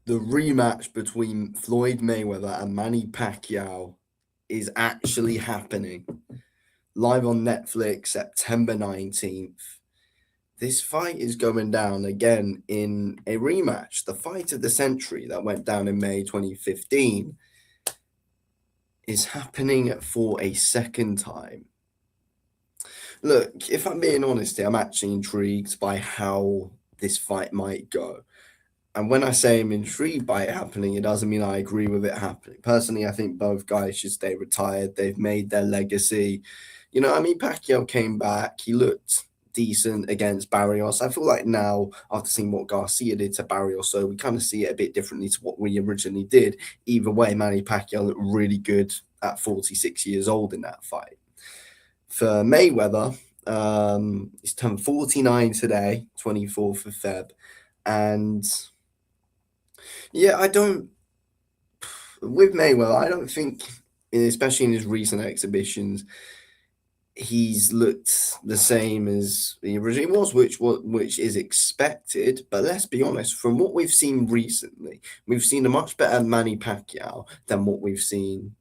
The rematch between Floyd Mayweather and Manny Pacquiao is actually happening live on Netflix September 19th. This fight is going down again in a rematch. The fight of the century that went down in May 2015 is happening for a second time. Look, if I'm being honest here, I'm actually intrigued by how this fight might go. And when I say I'm intrigued by it happening, it doesn't mean I agree with it happening. Personally, I think both guys should stay retired. They've made their legacy. Pacquiao came back. He looked decent against Barrios. I feel like now, after seeing what Garcia did to Barrios, so we kind of see it a bit differently to what we originally did. Either way, Manny Pacquiao looked really good at 46 years old in that fight. For Mayweather, he's turned 49 today, 24th of Feb. And yeah, with Mayweather, I don't think, especially in his recent exhibitions, he's looked the same as he originally was, which is expected. But let's be honest, from what we've seen recently, we've seen a much better Manny Pacquiao than what we've seen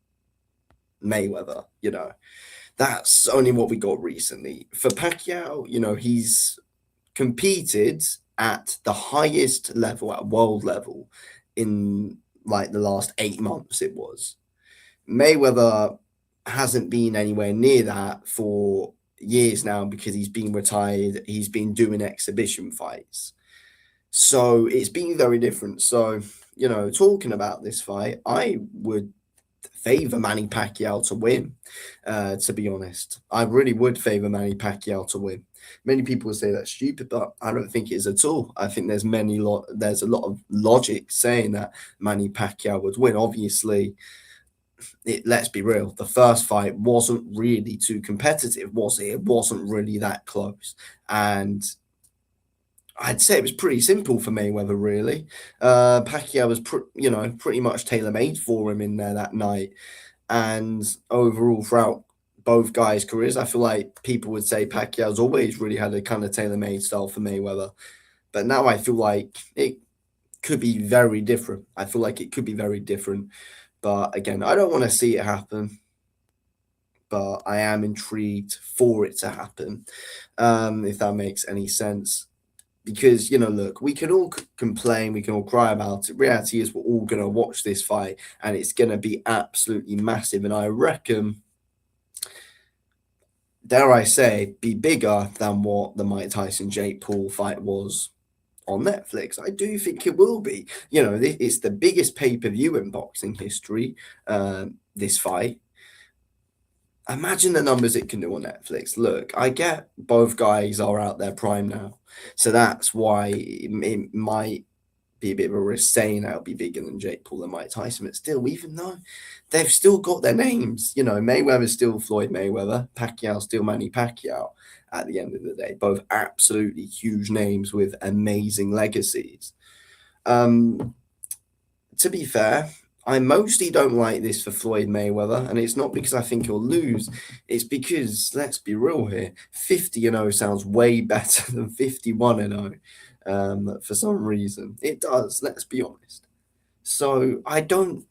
Mayweather. That's only what we got recently. For Pacquiao, he's competed at the highest level, at world level, in like the last 8 months. It was Mayweather hasn't been anywhere near that for years now because he's been retired. He's been doing exhibition fights, so it's been very different. So talking about this fight, I would favor Manny Pacquiao to win. To be honest, I really would favor Manny Pacquiao to win. Many people would say that's stupid, but I don't think it is at all. I think there's a lot of logic saying that Manny Pacquiao would win. Obviously, let's be real. The first fight wasn't really too competitive, was it? It wasn't really that close, and I'd say it was pretty simple for Mayweather, really. Pacquiao was, pretty much tailor made for him in there that night. And overall, throughout both guys' careers, I feel like people would say Pacquiao's always really had a kind of tailor made style for Mayweather. But now I feel like it could be very different. I feel like it could be very different. But again, I don't want to see it happen, but I am intrigued for it to happen, if that makes any sense. Because look, we can all complain, we can all cry about it. Reality is, we're all gonna watch this fight, and it's gonna be absolutely massive. And I reckon, dare I say, be bigger than what the Mike Tyson Jake Paul fight was on Netflix. I do think it will be. It's the biggest pay per view in boxing history. This fight. Imagine the numbers it can do on Netflix. Look, I get both guys are out their prime now, so that's why it might be a bit of a risk saying that'll be bigger than Jake Paul and Mike Tyson. But still, even though they've still got their names, Mayweather's still Floyd Mayweather, Pacquiao still Manny Pacquiao. At the end of the day, both absolutely huge names with amazing legacies. Um, to be fair, I mostly don't like this for Floyd Mayweather, and it's not because I think he'll lose. It's because, let's be real here, 50-0 sounds way better than 51-0. For some reason, it does. Let's be honest. So I don't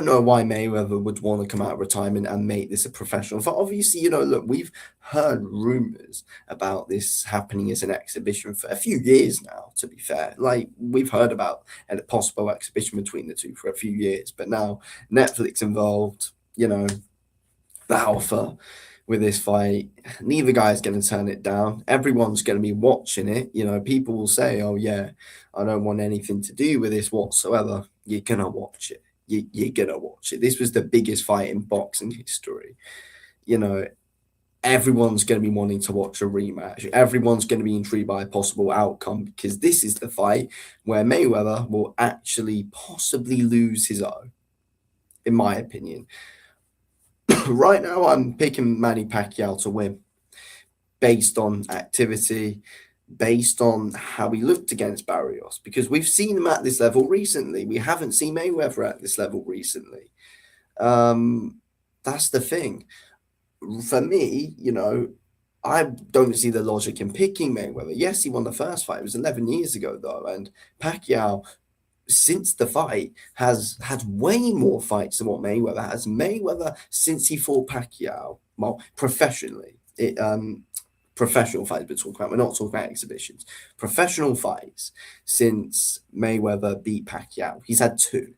know why Mayweather would want to come out of retirement and make this a professional fight. Obviously, look, we've heard rumors about this happening as an exhibition for a few years now, to be fair. Like, we've heard about a possible exhibition between the two for a few years, but now Netflix involved, the alpha with this fight. Neither guy's going to turn it down. Everyone's going to be watching it. People will say, oh, yeah, I don't want anything to do with this whatsoever. You're going to watch it. You're going to watch it. This was the biggest fight in boxing history. You know, Everyone's going to be wanting to watch a rematch. Everyone's going to be intrigued by a possible outcome because this is the fight where Mayweather will actually possibly lose his own, in my opinion. Right now, I'm picking Manny Pacquiao to win based on activity, based on how he looked against Barrios, because we've seen him at this level recently. We haven't seen Mayweather at this level recently. That's the thing. For me, I don't see the logic in picking Mayweather. Yes, he won the first fight. It was 11 years ago, though. And Pacquiao, since the fight, has had way more fights than what Mayweather has. Mayweather, since he fought Pacquiao, well, professionally, professional fights we're talking about. We're not talking about exhibitions. Professional fights since Mayweather beat Pacquiao. He's had two.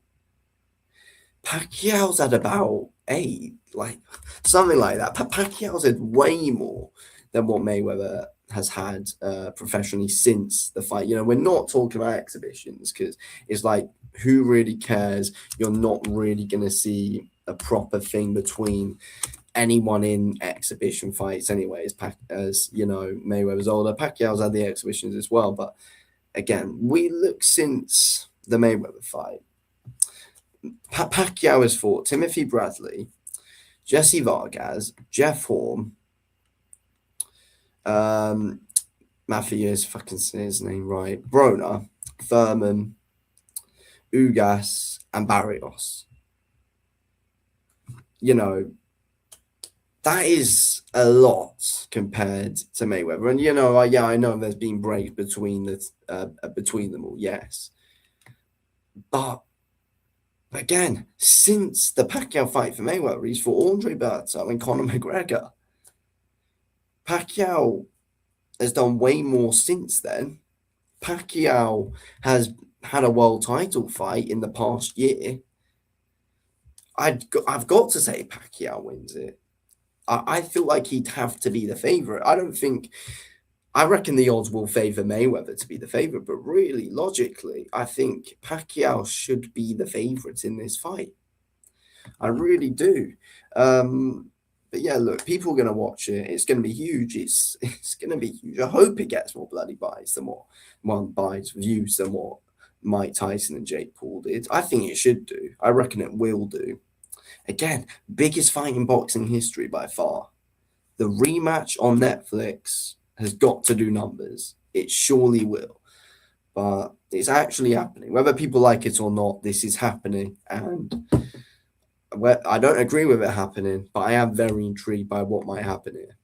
Pacquiao's had about eight, like something like that. Pacquiao's had way more than what Mayweather has had professionally since the fight. You know, we're not talking about exhibitions because it's like, who really cares? You're not really going to see a proper thing between anyone in exhibition fights, anyways. As you know, Mayweather's older. Pacquiao's had the exhibitions as well, but again, we look since the Mayweather fight. Pacquiao has fought Timothy Bradley, Jesse Vargas, Jeff Horn, Matthews, fucking say his name right, Broner, Thurman, Ugas, and Barrios. You know, that is a lot compared to Mayweather. And, you know, yeah, I know there's been breaks between them all, yes. But again, since the Pacquiao fight for Mayweather, he's fought Andre Berto and Conor McGregor. Pacquiao has done way more since then. Pacquiao has had a world title fight in the past year. I've got to say Pacquiao wins it. I feel like he'd have to be the favorite. I reckon the odds will favor Mayweather to be the favorite, but really, logically, I think Pacquiao should be the favorite in this fight. I really do. But yeah, look, people are going to watch it. It's going to be huge. It's going to be huge. I hope it gets more bloody buys than what one buys views than what Mike Tyson and Jake Paul did. I think it should do. I reckon it will do. Again, biggest fight in boxing history by far. The rematch on Netflix has got to do numbers. It surely will. But it's actually happening. Whether people like it or not, this is happening. And I don't agree with it happening, but I am very intrigued by what might happen here.